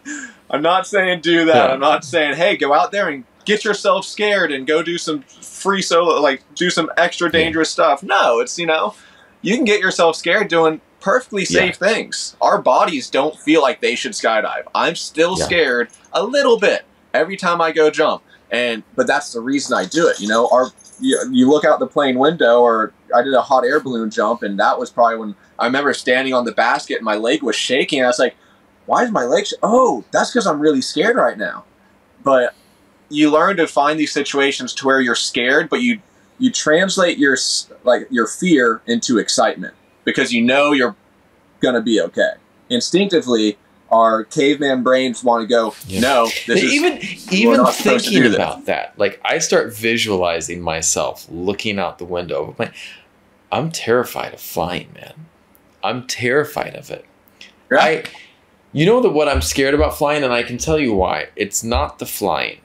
I'm not saying do that. Yeah. I'm not saying, hey, go out there and get yourself scared and go do some free solo, like do some extra dangerous stuff. No, it's, you know, you can get yourself scared doing perfectly safe things. Our bodies don't feel like they should skydive. I'm still scared a little bit every time I go jump. But that's the reason I do it. You know, you look out the plane window, or I did a hot air balloon jump, and that was probably when I remember standing on the basket and my leg was shaking. I was like, why is my leg oh, that's because I'm really scared right now. But you learn to find these situations to where you're scared, but you translate your fear into excitement, because you know you're gonna be okay. Instinctively, our caveman brains want to go, no, even thinking about that, like I start visualizing myself looking out the window of a plane. I'm terrified of flying, man. I'm terrified of it. Yeah. You know what I'm scared about flying, and I can tell you why. It's not the flying.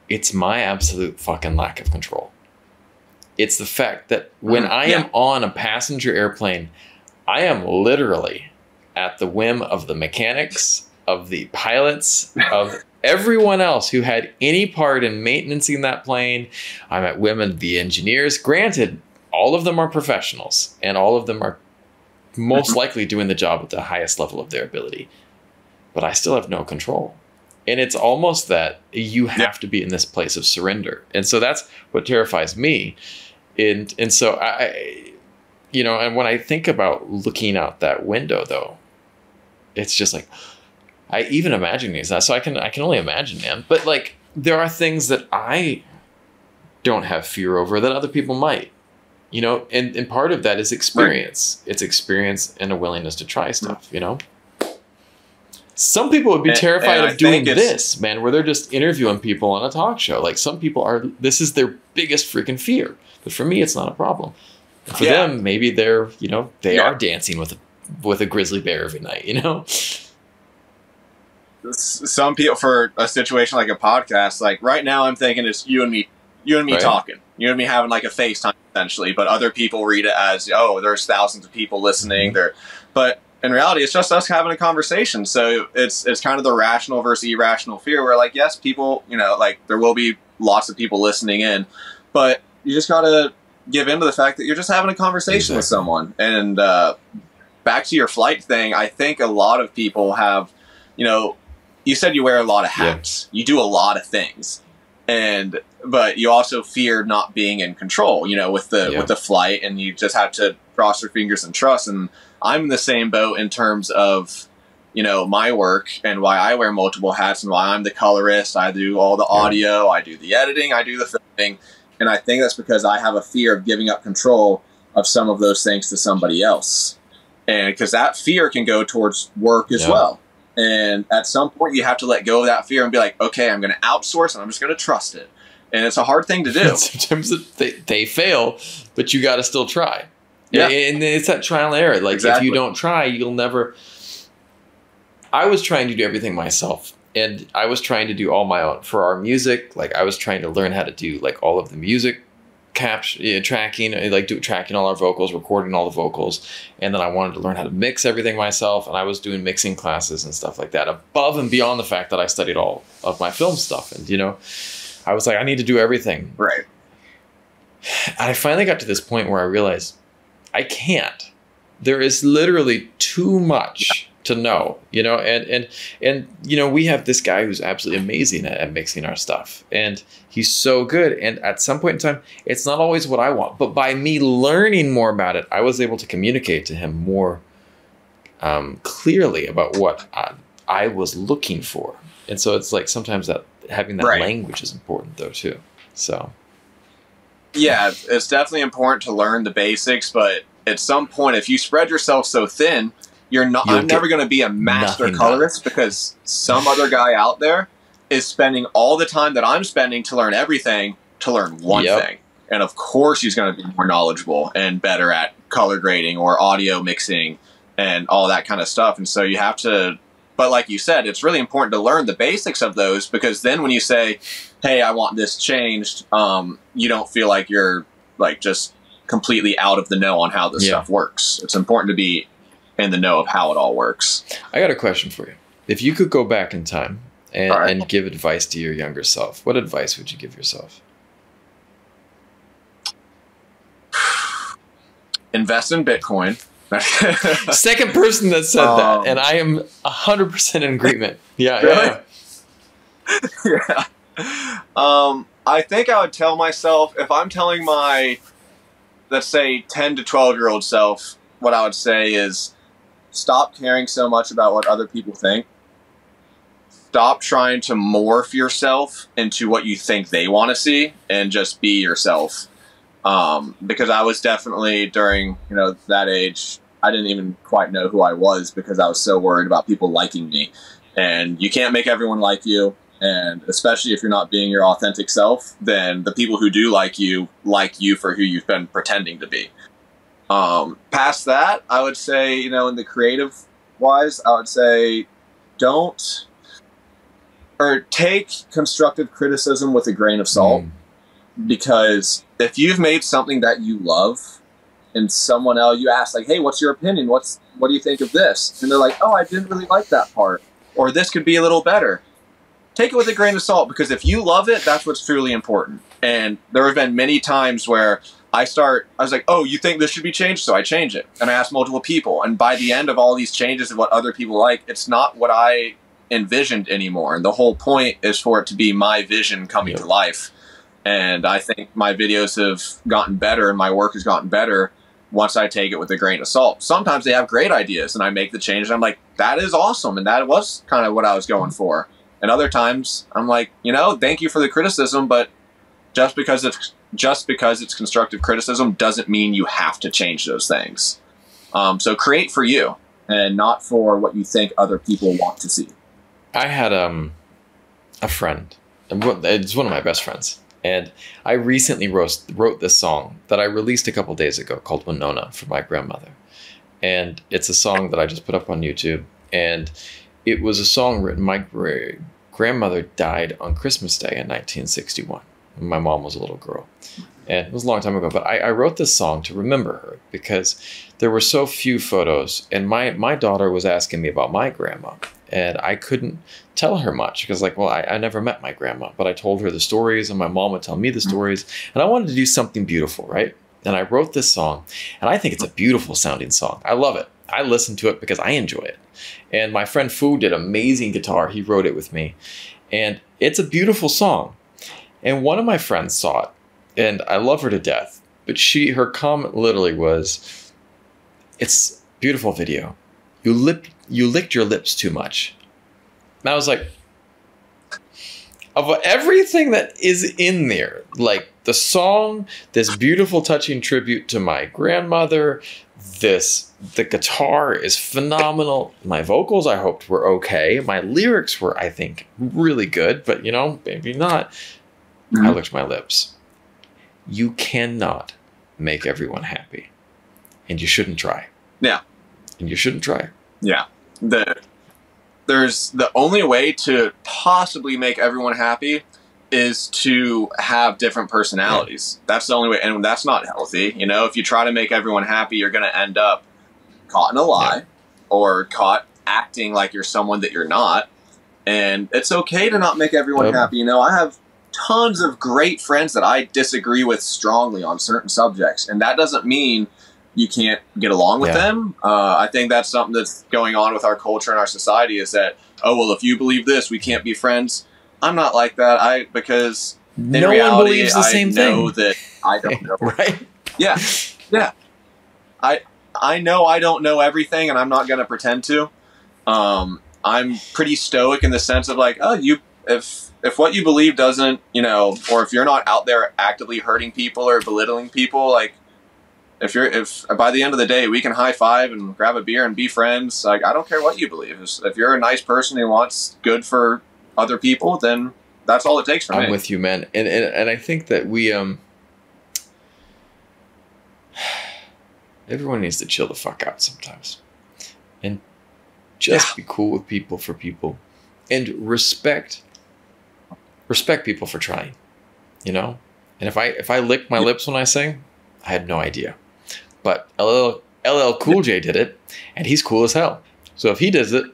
It's my absolute fucking lack of control. It's the fact that when I am on a passenger airplane, I am literally at the whim of the mechanics, of the pilots, of everyone else who had any part in maintaining that plane. I'm at whim of the engineers. Granted, all of them are professionals, and all of them are most likely doing the job at the highest level of their ability. But I still have no control. And it's almost that you have to be in this place of surrender. And so that's what terrifies me. And so I, you know, and when I think about looking out that window, though, it's just like, I even imagine these. So I can only imagine, man. But like, there are things that I don't have fear over that other people might, you know, and part of that is experience. Right. It's experience and a willingness to try stuff, you know. Some people would be terrified of doing this, man, where they're just interviewing people on a talk show. Like, some people are, this is their biggest freaking fear. But for me, it's not a problem. And for them, maybe they're, you know, they are dancing with a grizzly bear every night, you know? Some people, for a situation like a podcast, like right now I'm thinking it's you and me talking. You and me having like a FaceTime, essentially. But other people read it as, oh, there's thousands of people listening. But in reality, it's just us having a conversation. So it's kind of the rational versus irrational fear where, like, yes, people, you know, like, there will be lots of people listening in, but you just got to give in to the fact that you're just having a conversation with someone. And back to your flight thing, I think a lot of people have, you know, you said you wear a lot of hats. You do a lot of things. But you also fear not being in control, you know, with the flight, and you just have to cross your fingers and trust. And I'm in the same boat in terms of, you know, my work and why I wear multiple hats and why I'm the colorist. I do all the audio, I do the editing, I do the filming. And I think that's because I have a fear of giving up control of some of those things to somebody else. And because that fear can go towards work as well. And at some point you have to let go of that fear and be like, okay, I'm going to outsource and I'm just going to trust it. And it's a hard thing to do. Sometimes they fail, but you got to still try. Yeah. And it's that trial and error. Like, if you don't try, you'll never. I was trying to do everything myself. And I was trying to do all my own. For our music, like, I was trying to learn how to do, like, all of the music tracking, like, tracking all our vocals, recording all the vocals. And then I wanted to learn how to mix everything myself. And I was doing mixing classes and stuff like that, above and beyond the fact that I studied all of my film stuff. And, you know, I was like, I need to do everything. Right. And I finally got to this point where I realized I can't. There is literally too much to know, you know, and you know, we have this guy who's absolutely amazing at mixing our stuff, and he's so good. And at some point in time, it's not always what I want, but by me learning more about it, I was able to communicate to him more clearly about what I was looking for. And so it's like sometimes that having that language is important though too. So yeah, it's definitely important to learn the basics, but at some point, if you spread yourself so thin, I'm never going to be a master colorist because some other guy out there is spending all the time that I'm spending to learn everything to learn one thing. And of course he's going to be more knowledgeable and better at color grading or audio mixing and all that kind of stuff. And so you have to, but like you said, it's really important to learn the basics of those, because then when you say, hey, I want this changed, you don't feel like you're like just completely out of the know on how this stuff works. It's important to be in the know of how it all works. I got a question for you. If you could go back in time and give advice to your younger self, what advice would you give yourself? Invest in Bitcoin. Second person that said that, and I am 100% in agreement. Yeah. I think I would tell myself, if I'm telling my, let's say, 10 to 12-year-old self, what I would say is stop caring so much about what other people think. Stop trying to morph yourself into what you think they want to see, and just be yourself. Because I was definitely, during, you know, that age, I didn't even quite know who I was because I was so worried about people liking me. And you can't make everyone like you. And especially if you're not being your authentic self, then the people who do like you for who you've been pretending to be. Past that, I would say, you know, in the creative wise, I would say take constructive criticism with a grain of salt. Because if you've made something that you love and someone else, you ask like, hey, what's your opinion? What's what do you think of this? And they're like, oh, I didn't really like that part. Or this could be a little better. Take it with a grain of salt, because if you love it, that's what's truly important. And there have been many times where I was like, oh, you think this should be changed? So I change it. And I ask multiple people. And by the end of all these changes of what other people like, it's not what I envisioned anymore. And the whole point is for it to be my vision coming to life. And I think my videos have gotten better and my work has gotten better once I take it with a grain of salt. Sometimes they have great ideas and I make the change and I'm like, that is awesome. And that was kind of what I was going for. And other times I'm like, thank you for the criticism, but just because it's constructive criticism doesn't mean you have to change those things. So create for you and not for what you think other people want to see. I had a friend, it's one of my best friends, and I recently wrote this song that I released a couple days ago called Winona for my grandmother. And it's a song that I just put up on YouTube. And it was a song written, my grandmother died on Christmas Day in 1961. My mom was a little girl. And it was a long time ago, but I wrote this song to remember her because there were so few photos. And my daughter was asking me about my grandma. And I couldn't tell her much because, like, well, I never met my grandma. But I told her the stories and my mom would tell me the stories. And I wanted to do something beautiful, right? And I wrote this song. And I think it's a beautiful sounding song. I love it. I listen to it because I enjoy it. And my friend Fu did amazing guitar. He wrote it with me. And it's a beautiful song. And one of my friends saw it. And I love her to death. But her comment literally was, it's a beautiful video. You licked your lips too much. And I was like, of everything that is in there, like the song, this beautiful touching tribute to my grandmother, the guitar is phenomenal. My vocals, I hoped, were okay. My lyrics were, I think, really good, but maybe not. I licked my lips. You cannot make everyone happy. And you shouldn't try. Yeah. And you shouldn't try. Yeah. There's the only way to possibly make everyone happy is to have different personalities. Yeah. That's the only way. And that's not healthy. If you try to make everyone happy, you're going to end up caught in a lie or caught acting like you're someone that you're not. And it's okay to not make everyone happy. I have tons of great friends that I disagree with strongly on certain subjects. And that doesn't mean you can't get along with them. I think that's something that's going on with our culture and our society is that, oh, well, if you believe this, we can't be friends. I'm not like that. Because in reality, one believes the same know thing. That I don't know. Right? Yeah. Yeah. I know I don't know everything and I'm not going to pretend to. I'm pretty stoic in the sense of like, oh, if what you believe doesn't, or if you're not out there actively hurting people or belittling people, like, if by the end of the day we can high five and grab a beer and be friends, like I don't care what you believe. If you're a nice person who wants good for other people, then that's all it takes for me. I'm with you, man. And I think that we everyone needs to chill the fuck out sometimes. And just be cool with people for people. And respect people for trying. And if I lick my lips when I sing, I had no idea. But LL Cool J did it, and he's cool as hell. So if he does it,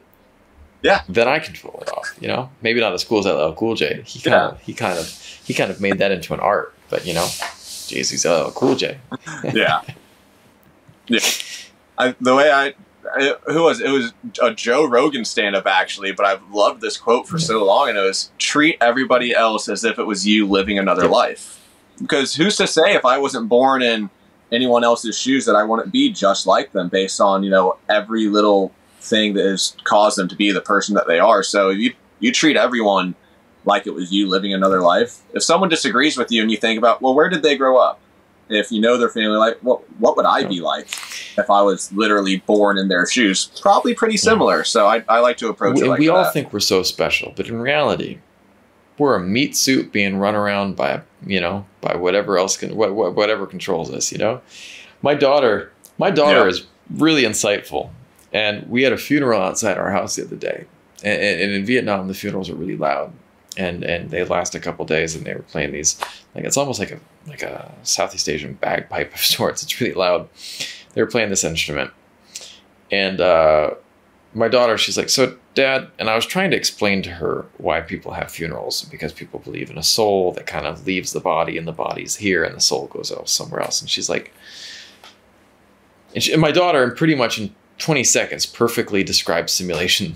then I can pull it off. Maybe not as cool as LL Cool J. He kind of made that into an art. But geez, he's LL Cool J. Yeah. Who was it? It was a Joe Rogan stand-up actually, but I've loved this quote for so long, and it was, treat everybody else as if it was you living another life. Because who's to say if I wasn't born in anyone else's shoes that I wouldn't be just like them based on, every little thing that has caused them to be the person that they are. So you treat everyone like it was you living another life. If someone disagrees with you and you think about, well, where did they grow up? If you know their family life, what would I be like if I was literally born in their shoes? Probably pretty similar. So I like to approach it like that. We all think we're so special, but in reality, we're a meat suit being run around by whatever else whatever controls us. My daughter is really insightful, and we had a funeral outside our house the other day, and in Vietnam the funerals are really loud, and they last a couple days, and they were playing these, like, it's almost like a Southeast Asian bagpipe of sorts. It's really loud. They were playing this instrument, And my daughter, she's like, so Dad, and I was trying to explain to her why people have funerals, because people believe in a soul that kind of leaves the body, and the body's here and the soul goes out somewhere else. And she's like, and my daughter, in pretty much in 20 seconds, perfectly described simulation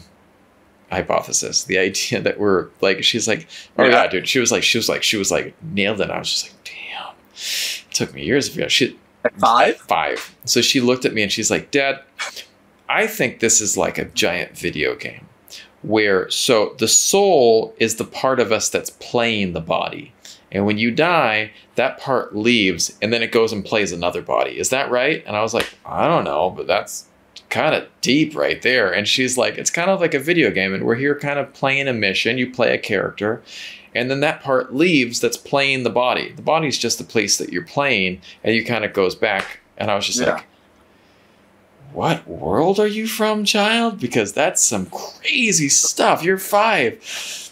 hypothesis. The idea that we're like, she's like, oh yeah, dude. She was like nailed it. I was just like, damn. It took me years to figure out. She at 5? 5. So she looked at me and she's like, Dad, I think this is like a giant video game where, so the soul is the part of us that's playing the body. And when you die, that part leaves and then it goes and plays another body. Is that right? And I was like, I don't know, but that's kind of deep right there. And she's like, it's kind of like a video game, and we're here kind of playing a mission. You play a character, and then that part leaves that's playing the body. The body's just the place that you're playing, and you kind of goes back. And I was just like, what world are you from, child? Because that's some crazy stuff. You're 5.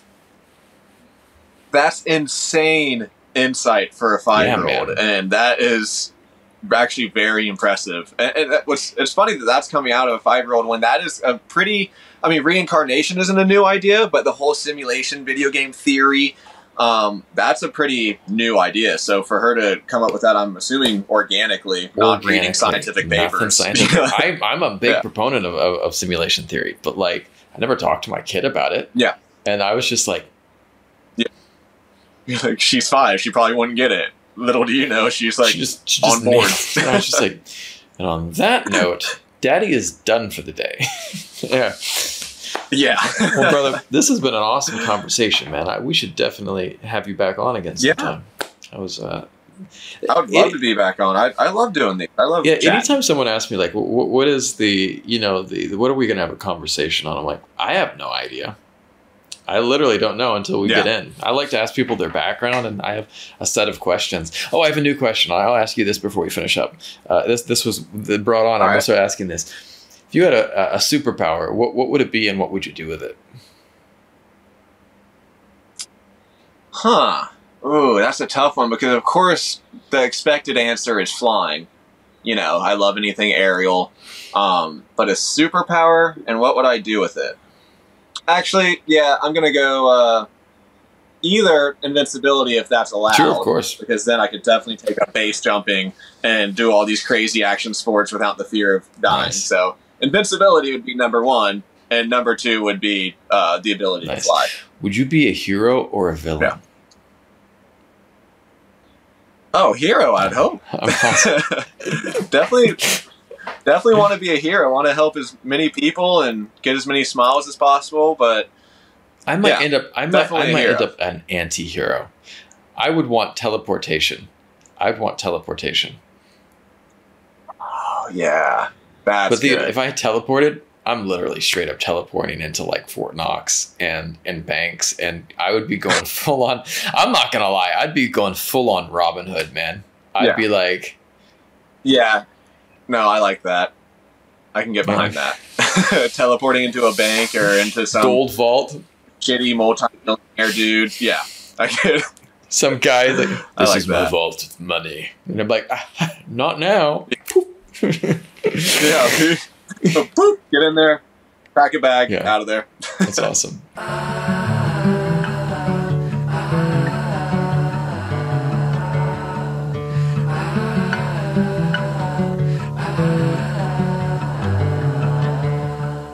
That's insane insight for a 5-year-old. And that is actually very impressive. And it's funny that that's coming out of a 5-year-old when that is a pretty, I mean, reincarnation isn't a new idea, but the whole simulation video game theory, that's a pretty new idea. So for her to come up with that, I'm assuming organically, not reading scientific papers. Scientific. I'm a big proponent of simulation theory, but like, I never talked to my kid about it. Yeah. And I was just like, like, she's 5. She probably wouldn't get it. Little do you know, she's like she just on board. And I was just like, and on that note, Daddy is done for the day. Yeah. Well, brother, this has been an awesome conversation, man. We should definitely have you back on again sometime. I would love to be back on. I love doing these. I love chatting. Anytime someone asks me, like, what is the, what are we going to have a conversation on? I'm like, I have no idea. I literally don't know until we get in. I like to ask people their background, and I have a set of questions. Oh, I have a new question. I'll ask you this before we finish up. This was brought on. I'm going to start asking this. If you had a superpower, what would it be, and what would you do with it? Huh. Ooh, that's a tough one, because of course the expected answer is flying. You know, I love anything aerial. But a superpower, and what would I do with it? Actually, yeah, I'm going to go either invincibility, if that's allowed. Sure, of course. Because then I could definitely take up base jumping and do all these crazy action sports without the fear of dying. Nice. So invincibility would be number 1, and number 2 would be the ability to fly. Would you be a hero or a villain? Yeah. Oh, hero, I'd hope. Definitely want to be a hero. I want to help as many people and get as many smiles as possible. But I might end up an anti-hero. I would want teleportation. I'd want teleportation. Oh yeah, that's good. If I teleported, I'm literally straight up teleporting into like Fort Knox and banks, and I would be going full on. I'm not gonna lie, I'd be going full on Robin Hood, man. I'd be like, yeah. No, I like that. I can get behind that. Teleporting into a bank or into some gold vault, shitty multi-millionaire dude. Yeah, I get some guy like, this is my vault of money, and I'm like, not now. Yeah, so, get in there, pack a bag, out of there. That's awesome.